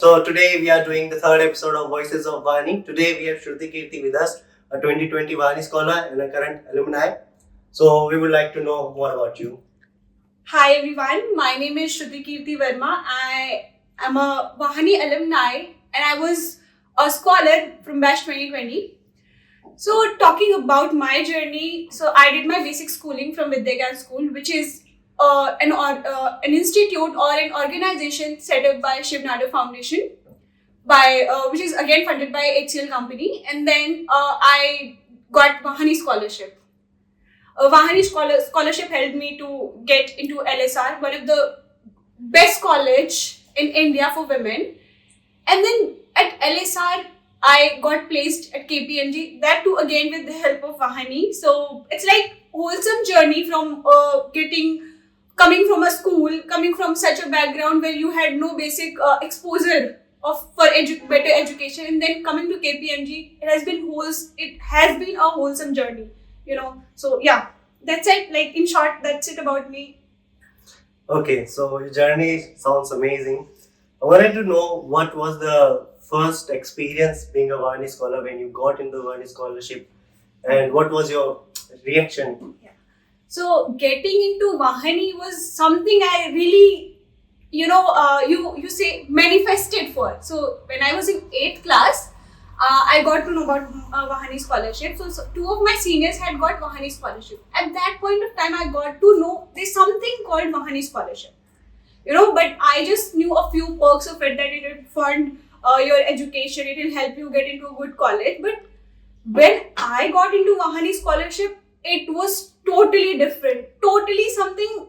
So today we are doing the third episode of Voices of Vani. Today we have Shruti Kirti with us, a 2020 Vani scholar and a current alumni. So we would like to know more about you. Hi everyone, my name is Shruti Kirti Verma. I am a Vahani alumni and I was a scholar from batch 2020. So talking about my journey, so I did my basic schooling from Vidyagyan School, which is an institute or an organization set up by Shiv Nadu Foundation, which is again funded by HCL company. And then I got Vahani scholarship. Vahani scholarship helped me to get into LSR, one of the best college in India for women. And then at LSR, I got placed at KPMG. That too again with the help of Vahani. So it's like wholesome journey from coming from a school, coming from such a background where you had no basic exposure for better education, and then coming to KPMG, it has been a wholesome journey. So yeah, that's it. Like in short, that's it about me. Okay, so your journey sounds amazing. I wanted to know what was the first experience being a Vani scholar when you got into the Vani scholarship, and what was your reaction? So getting into Vahani was something I really, you say manifested for. So when I was in 8th class, I got to know about Vahani scholarship. So two of my seniors had got Vahani scholarship. At that point of time, I got to know there's something called Vahani scholarship. But I just knew a few perks of it, that it will fund your education, it will help you get into a good college. But when I got into Vahani scholarship, it was totally different, totally something,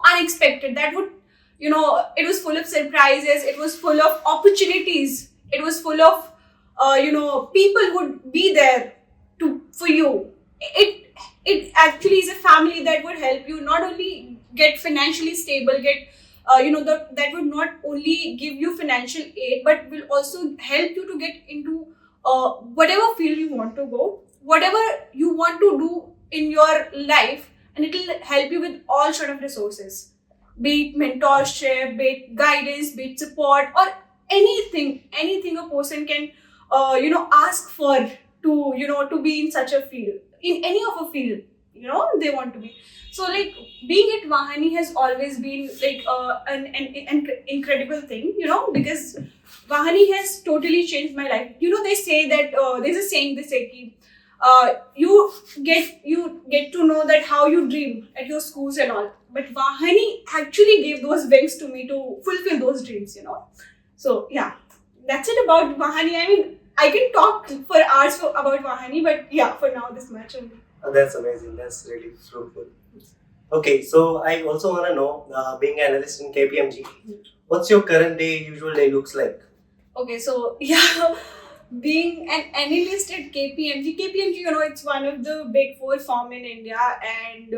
unexpected. It was full of surprises, it was full of opportunities, it was full of, people would be there for you. It actually is a family that would help you not only get financially stable, that would not only give you financial aid, but will also help you to get into whatever field you want to go, whatever you want to do in your life, and it will help you with all sort of resources, be it mentorship, be it guidance, be it support, or anything a person can ask for to be in such a field, in any of a field they want to be. So like being at Vahani has always been like an incredible thing, because Vahani has totally changed my life. They say that there's a saying they say ki, you get to know that how you dream at your schools and all, but Vahani actually gave those wings to me to fulfill those dreams. So yeah, that's it about Vahani. I mean, I can talk for hours about Vahani, but yeah, for now this much only. That's amazing. That's really fruitful. Okay, so I also want to know, being an analyst in KPMG, what's your current usual day looks like? Okay, so yeah, being an analyst at KPMG, it's one of the big four firm in India, and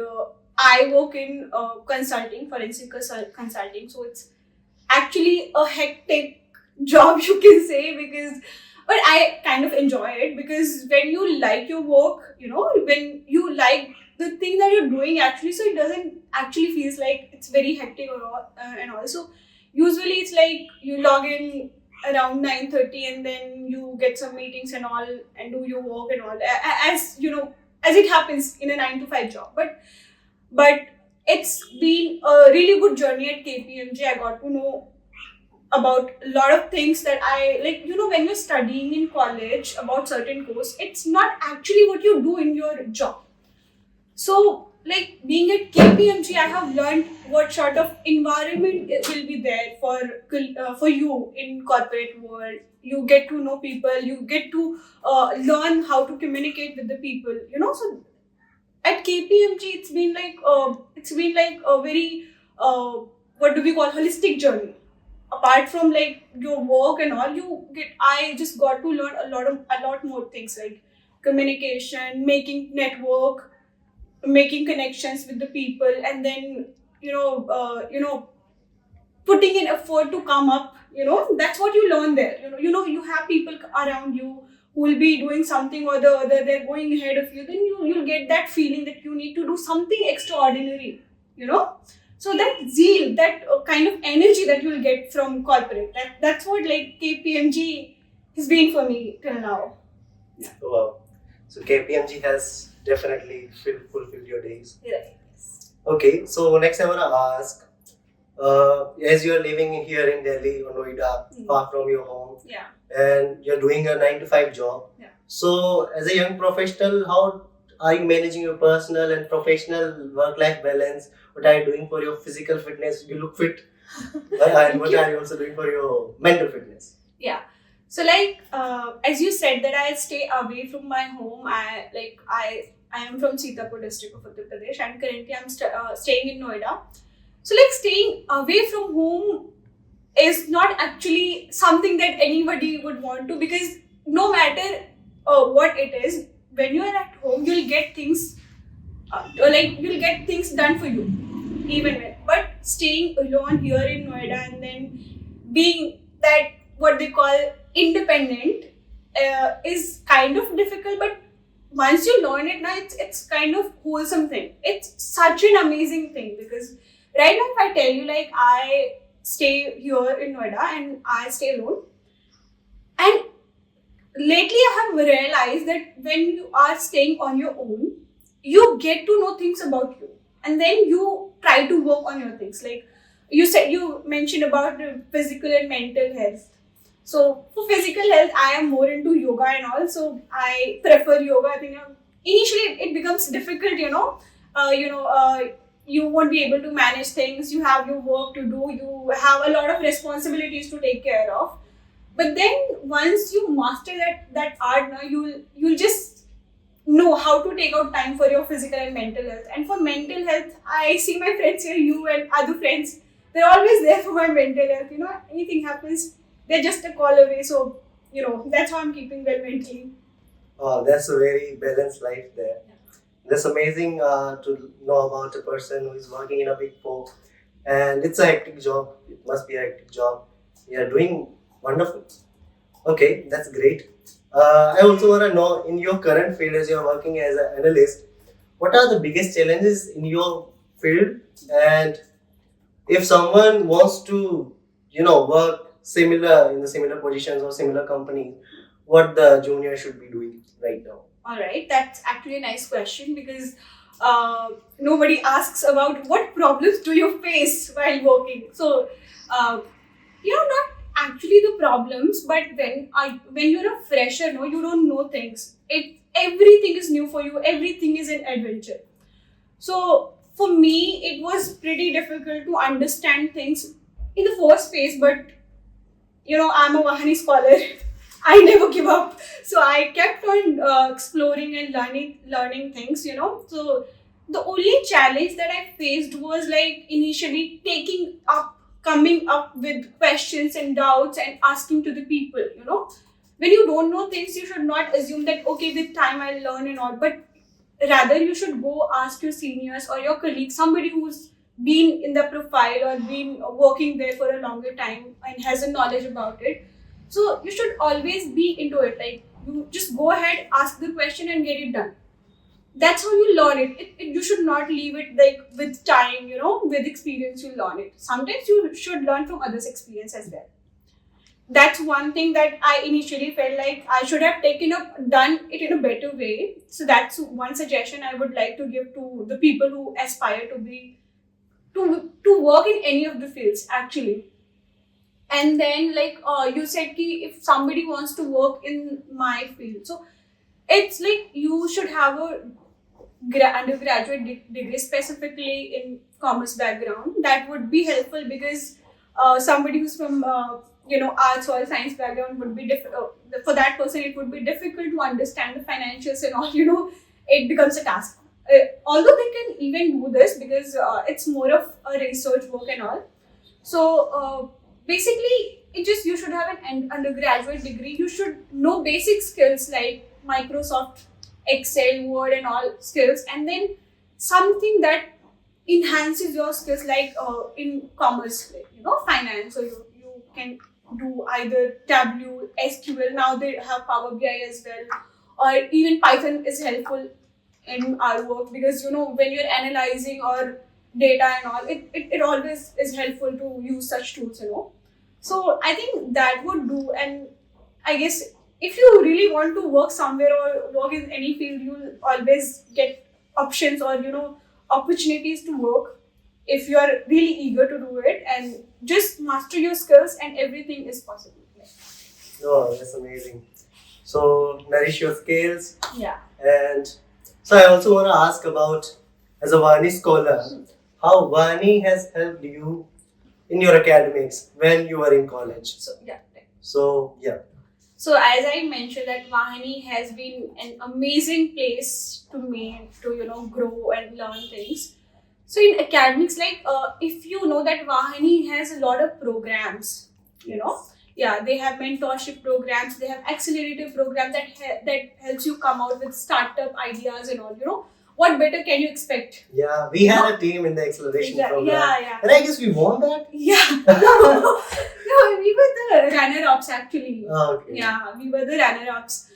I work in consulting, forensic consulting. So it's actually a hectic job, you can say, but I kind of enjoy it, because when you like your work, when you like the thing that you're doing actually, so it doesn't actually feels like it's very hectic or all, and all. So usually it's like you log in around 9:30, and then you get some meetings and all, and do your work and all, as it happens in a 9 to 5 job. But it's been a really good journey at KPMG. I got to know about a lot of things that I like. When you're studying in college about certain course, it's not actually what you do in your job. So like being at KPMG, I have learned what sort of environment it will be there for you in corporate world. You get to know people, you get to learn how to communicate with the people. So at KPMG, it's been like a very what do we call holistic journey. Apart from like your work and all, I just got to learn a lot more things, like communication, making network, making connections with the people, and then putting in effort to come up. That's what you learn there. You have people around you who will be doing something or the other, they're going ahead of you, then you'll get that feeling that you need to do something extraordinary. So that zeal, that kind of energy that you'll get from corporate, that's what like KPMG has been for me till now. Wow. So KPMG has definitely fulfilled your days. Right. Okay, so next I want to ask, as you're living here in Delhi or Noida, far from your home, Yeah. and you're doing a 9 to 5 job. Yeah. So, as a young professional, how are you managing your personal and professional work-life balance? What are you doing for your physical fitness? You look fit. And what are you also doing for your mental fitness? Yeah. So like as you said that I stay away from my home. I am from Sitapur district of Uttar Pradesh, and currently I'm staying in Noida. So like staying away from home is not actually something that anybody would want to, because no matter what it is, when you are at home you'll get things you'll get things done for you even when. But staying alone here in Noida and then being that what they call independent is kind of difficult, but once you learn it now, it's kind of wholesome thing. It's such an amazing thing, because right now if I tell you, like, I stay here in Noida and I stay alone, and lately I have realized that when you are staying on your own, you get to know things about you, and then you try to work on your things. Like you mentioned about the physical and mental health. So for physical health, I am more into yoga and all. So I prefer yoga. I think initially it becomes difficult, you won't be able to manage things. You have your work to do. You have a lot of responsibilities to take care of. But then once you master that art, now you'll just know how to take out time for your physical and mental health. And for mental health, I see my friends here, you and other friends. They're always there for my mental health. Anything happens, they're just a call away. So, that's how I'm keeping well mentally. Oh, that's a very balanced life there. That's amazing to know about a person who is working in a big four, and it's a hectic job. It must be a hectic job. You're doing wonderful. Okay, that's great. I also want to know, in your current field as you're working as an analyst, what are the biggest challenges in your field, and if someone wants to, work similar in the similar positions or similar companies, what the junior should be doing right now? All right, that's actually a nice question, because nobody asks about what problems do you face while working. So, not actually the problems, but when you're a fresher, no, you don't know things. Everything is new for you. Everything is an adventure. So for me, it was pretty difficult to understand things in the first phase, but I'm a Vahani scholar. I never give up. So I kept on exploring and learning things, So the only challenge that I faced was like initially coming up with questions and doubts and asking to the people, When you don't know things, you should not assume that, okay, with time I'll learn and all, but rather you should go ask your seniors or your colleagues, somebody who's been in the profile or been working there for a longer time and has a knowledge about it. So you should always be into it. Like, you just go ahead, ask the question and get it done. That's how you learn it. You should not leave it like with time, with experience you learn it. Sometimes you should learn from others' experience as well. That's one thing that I initially felt like I should have done it in a better way. So that's one suggestion I would like to give to the people who aspire to work in any of the fields actually. And then you said ki if somebody wants to work in my field, so it's like you should have a undergraduate degree specifically in commerce background. That would be helpful, because somebody who's from arts or science background would be for that person it would be difficult to understand the financials and all. It becomes a task, although they can even do this, because it's more of a research work and all. So basically you should have an undergraduate degree. You should know basic skills like Microsoft Excel, Word and all skills, and then something that enhances your skills, like in commerce, finance. So you can do either Tableau, SQL. Now they have Power BI as well, or even Python is helpful in our work, because when you're analyzing or data and all, it always is helpful to use such tools, So I think that would do. And I guess if you really want to work somewhere or work in any field, you'll always get options or opportunities to work if you are really eager to do it and just master your skills, and everything is possible. Oh, that's amazing. So, nourish your skills. Yeah. And so, I also want to ask about, as a Vani scholar, how Vani has helped you in your academics when you were in college. So yeah. So, yeah. So as I mentioned, that Vahani has been an amazing place to me to grow and learn things. So in academics, like if you know that Vahani has a lot of programs, yeah, they have mentorship programs, they have accelerator programs that helps you come out with startup ideas and all. What better can you expect? Yeah, we had a team in the acceleration program. Yeah. And I guess we won that. Yeah. No, we were the runner-ups actually. Oh, okay. Yeah, we were the runner-ups.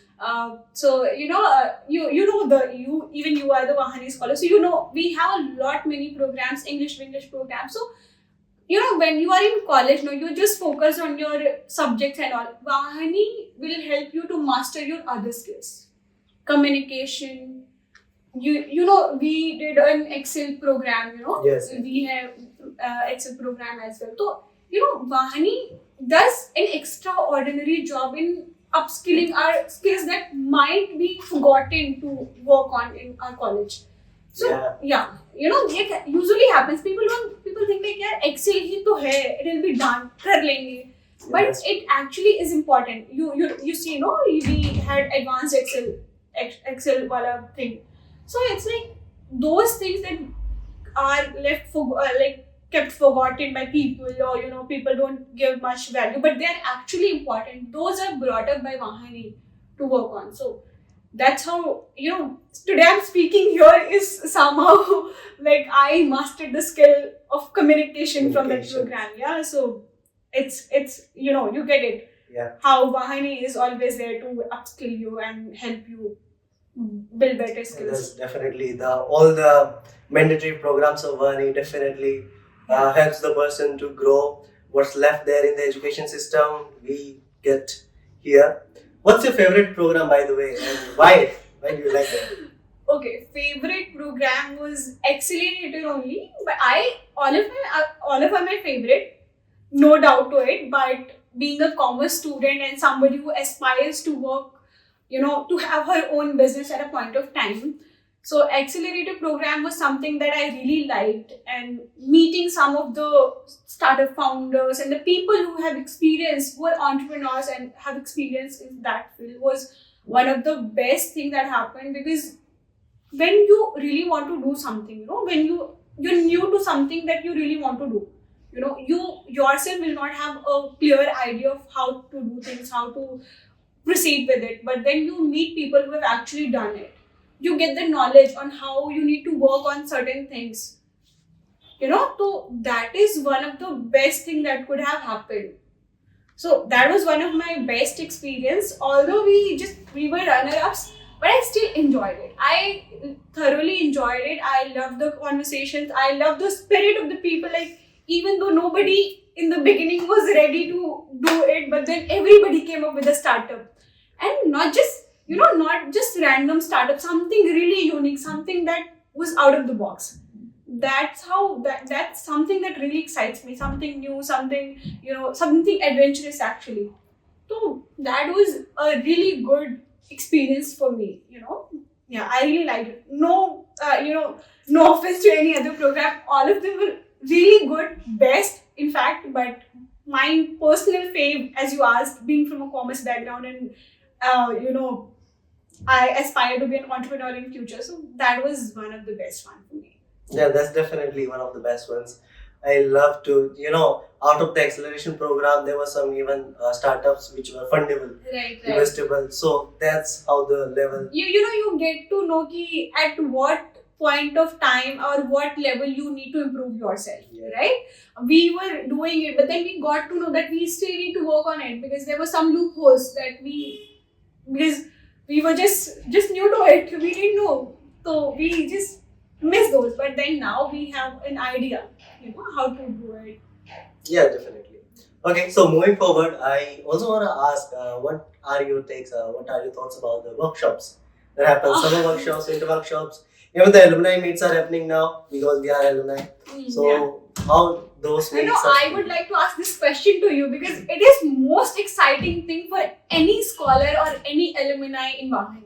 So you are the Vahani scholar. So we have a lot many programs, English programs. So when you are in college, you just focus on your subjects and all. Vahani will help you to master your other skills, communication. We did an Excel program. Yes. We have Excel program as well. So Vahani does an extraordinary job in upskilling our skills that might be forgotten to work on in our college. So it usually happens. People think like, yeah, Excel ही तो है, it will be done, कर लेंगे. But Yes. it actually is important. You see, we had advanced Excel wala thing. So it's like those things that are left for kept forgotten by people, or people don't give much value, but they are actually important. Those are brought up by Vahani to work on. So that's how today I'm speaking here is somehow like I mastered the skill of communication from that program. Yeah, so it's you get it. Yeah. How Vahani is always there to upskill you and help you build better skills. That's definitely all the mandatory programs of Vani definitely helps the person to grow. What's left there in the education system, we get here. What's your favorite program, by the way, and why? Why do you like it? Okay, favorite program was Accelerator only, but all of them are my favorite, no doubt to it. But being a commerce student and somebody who aspires to work, to have her own business at a point of time. So Accelerator program was something that I really liked, and meeting some of the startup founders and the people who have experience, who are entrepreneurs and have experience in that field, was one of the best things that happened. Because when you really want to do something, when you're new to something that you really want to do, you yourself will not have a clear idea of how to do things, how to proceed with it. But then you meet people who have actually done it. You get the knowledge on how you need to work on certain things. So that is one of the best thing that could have happened. So that was one of my best experience. Although we were runner-ups, but I still enjoyed it. I thoroughly enjoyed it. I loved the conversations. I loved the spirit of the people. Like, even though nobody in the beginning was ready to do it, but then everybody came up with a startup. And not just random startup, something really unique, something that was out of the box. That's something that really excites me, something new, something adventurous actually. So that was a really good experience for me, Yeah, I really liked it. No, no offense to any other program, all of them were really good, best in fact, but my personal fave, as you asked, being from a commerce background and I aspire to be an entrepreneur in future. So that was one of the best one for me. Yeah, that's definitely one of the best ones. I love to, out of the acceleration program, there were some even startups which were fundable, right. investable. So that's how the level. You get to know at what point of time or what level you need to improve yourself, right? We were doing it, but then we got to know that we still need to work on it because there were some loopholes that because we were just new to it. We didn't know. So we just miss those. But then now we have an idea, how to do it. Yeah, definitely. Okay, so moving forward, I also want to ask, what are your takes, what are your thoughts about the workshops that happen, summer workshops, winter workshops? Even the alumni meets are happening now because we are alumni. So Yeah. how those I know, meets I would like to ask this question to you because it is most exciting thing for any scholar or any alumni in Vahani.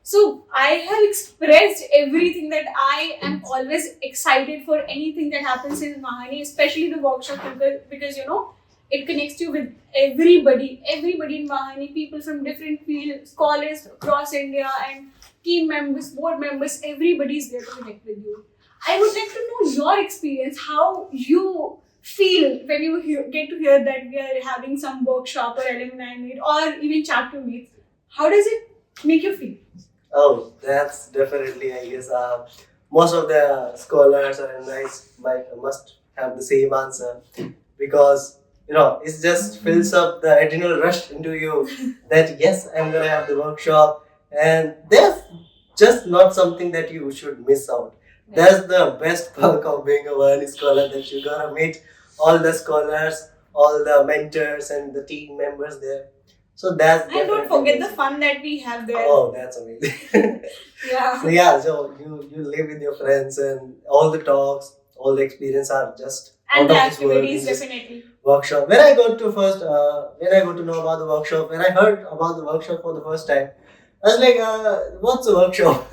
So I have expressed everything that I am always excited for anything that happens in Mahani, especially the workshop because it connects you with everybody in Mahani, people from different fields, scholars across India, and team members, board members, everybody is there to connect with you. I would like to know your experience, how you feel when you get to hear that we are having some workshop or alumni meet or even chapter meets. How does it make you feel? Oh, that's definitely, I guess, most of the scholars or alumni must have the same answer because it just fills up the adrenal rush into you that yes, I'm gonna have the workshop, and that's just not something that you should miss out. That's the best perk of being a Varni scholar, that you're gonna meet all the scholars, all the mentors, and the team members there. So that's and don't forget the fun that we have there. Oh, that's amazing. Yeah. So yeah, so you live with your friends and all the talks, all the experience are just and out the of this world. activities definitely. Workshop. When I got to when I got to know about the workshop, when I heard about the workshop for the first time, I was like, what's a workshop?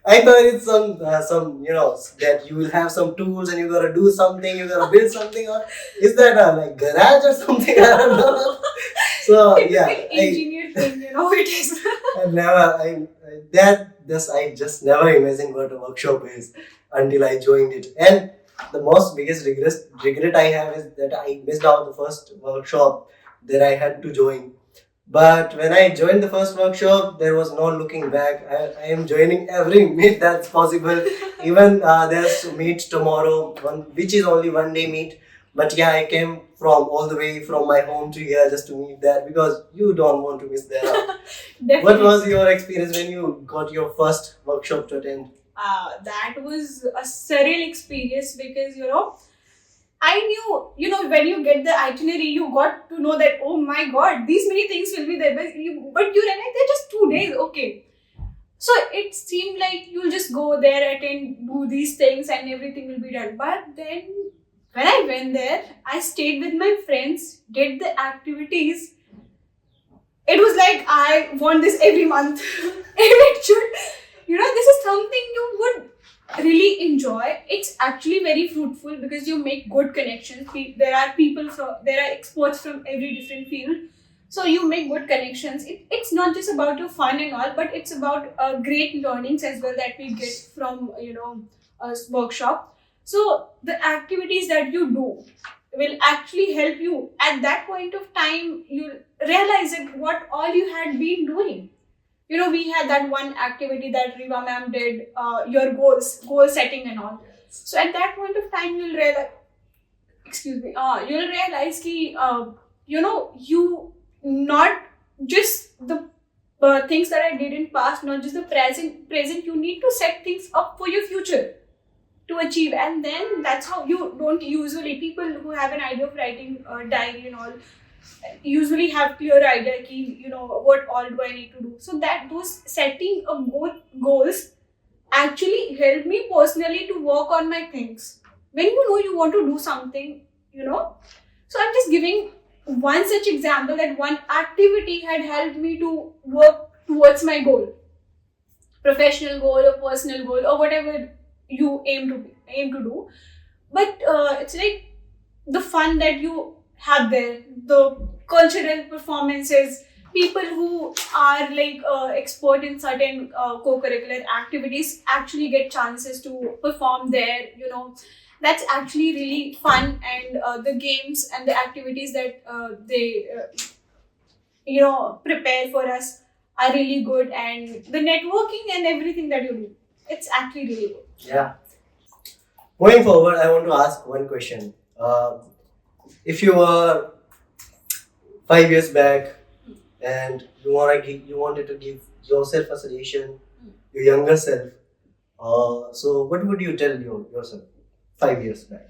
I thought it's some that you will have some tools and you gotta do something, you gotta build something, or is that a like garage or something? I don't know. So yeah, engineer thing, it is. I just never imagined what a workshop is until I joined it. And the most biggest regret I have is that I missed out the first workshop that I had to join. But when I joined the first workshop, there was no looking back. I am joining every meet that's possible. Even there's a meet tomorrow, which is only one day meet. But yeah, I came from all the way from my home to here just to meet that because you don't want to miss that out. What was your experience when you got your first workshop to attend? That was a surreal experience because I knew, when you get the itinerary, you got to know that, oh my god, these many things will be there. But you realize they're just 2 days, okay. So it seemed like you'll just go there, attend, do these things, and everything will be done. But then when I went there, I stayed with my friends, did the activities. It was like I want this every month. It should, this is something you would really enjoy. It's actually very fruitful because you make good connections. There are experts from every different field, so you make good connections. It's not just about your fun and all, but it's about great learnings as well that we get from a workshop. So the activities that you do will actually help you at that point of time. You realize that what all you had been doing. We had that one activity that Riva ma'am did, your goal setting and all. So at that point of time, you'll realize, you'll realize ki, you not just the things that I did in past, not just the present, you need to set things up for your future to achieve. And then that's how you don't usually, people who have an idea of writing a diary and all, usually have clear idea ki, what all do I need to do. So that those setting of goals actually help me personally to work on my things. When you want to do something, So I'm just giving one such example that one activity had helped me to work towards my goal, professional goal or personal goal or whatever you aim to do. But it's like the fun that you have there, the cultural performances, people who are like expert in certain co-curricular activities actually get chances to perform there. That's actually really fun, and the games and the activities that they prepare for us are really good, and the networking and everything that you do, it's actually really good. Yeah. Going forward, I want to ask one question. If you were 5 years back and you wanted to give yourself a suggestion, your younger self, So what would you tell yourself 5 years back?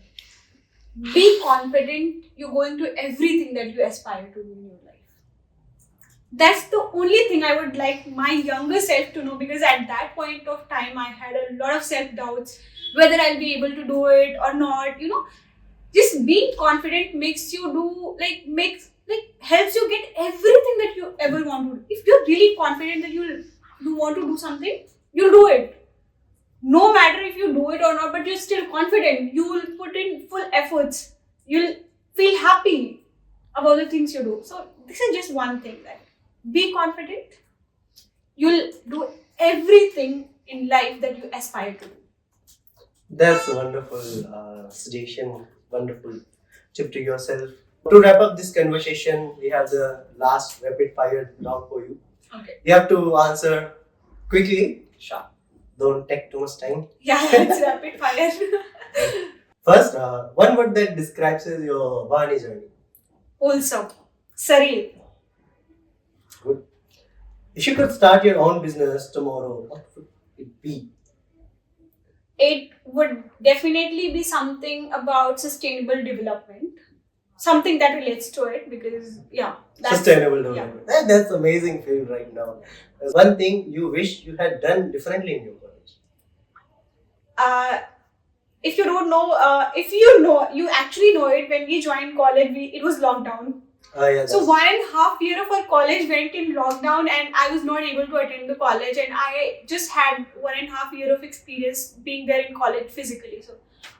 Be confident. You're going to everything that you aspire to do in your life. That's the only thing I would like my younger self to know, because at that point of time I had a lot of self-doubts whether I'll be able to do it or not. Just being confident makes you do helps you get everything that you ever want to do. If you're really confident that you want to do something, you'll do it. No matter if you do it or not, but you're still confident. You will put in full efforts. You'll feel happy about the things you do. So this is just one thing, that be confident. You'll do everything in life that you aspire to do. That's a wonderful suggestion, wonderful tip to yourself. To wrap up this conversation, we have the last rapid fire round for you. Okay. You have to answer quickly. Sure. Don't take too much time. Yeah, it's rapid fire. First, one word that describes your Vani journey. Wholesome. Surreal. Good. If you could start your own business tomorrow, what would it be? It would definitely be something about sustainable development. Something that relates to it, because Sustainable development. That's amazing field right now. There's one thing you wish you had done differently in your college. If you don't know, if you know, you actually know it. When we joined college, it was lockdown. Yeah, So 1.5 year of our college went in lockdown, and I was not able to attend the college, and I just had 1.5 year of experience being there in college physically. So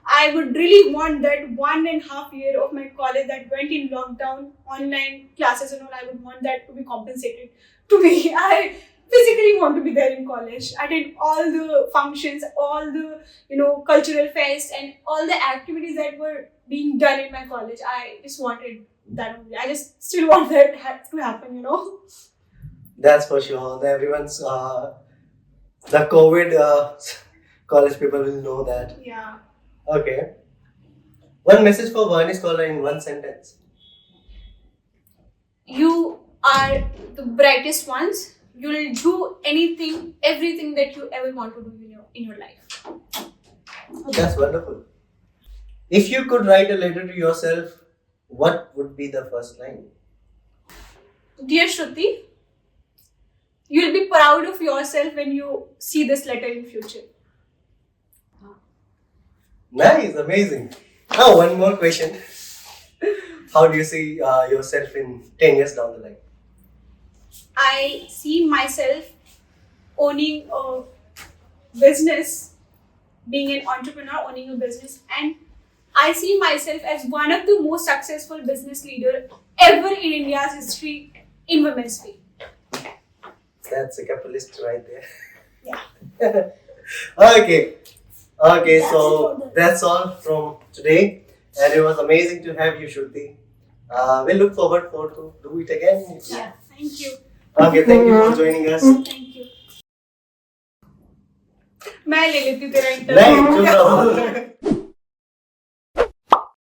I would really want that 1.5 year of my college that went in lockdown, online classes and all, I would want that to be compensated to me. I physically want to be there in college. I did all the functions, all the cultural fests, and all the activities that were being done in my college. I just wanted that only. I just still want that to happen. That's for sure. Everyone's the COVID college people will know that. Yeah. Okay. One message for Vani Scholar in one sentence. You are the brightest ones. You'll do anything, everything that you ever want to do in your life. That's wonderful. If you could write a letter to yourself, what would be the first line? Dear Shruti, you'll be proud of yourself when you see this letter in future. Nice, amazing. Now, one more question. How do you see yourself in 10 years down the line? I see myself owning a business, being an entrepreneur, owning a business, and I see myself as one of the most successful business leader ever in India's history in women's field. That's a capitalist right there. Yeah. Okay, so that's all from today, and it was amazing to have you, Shruti. We look forward to do it again. Yeah. Thank you. Okay, thank you for joining us. Thank you. मैं ले लेती हूँ तेरा नहीं, चुप रहो।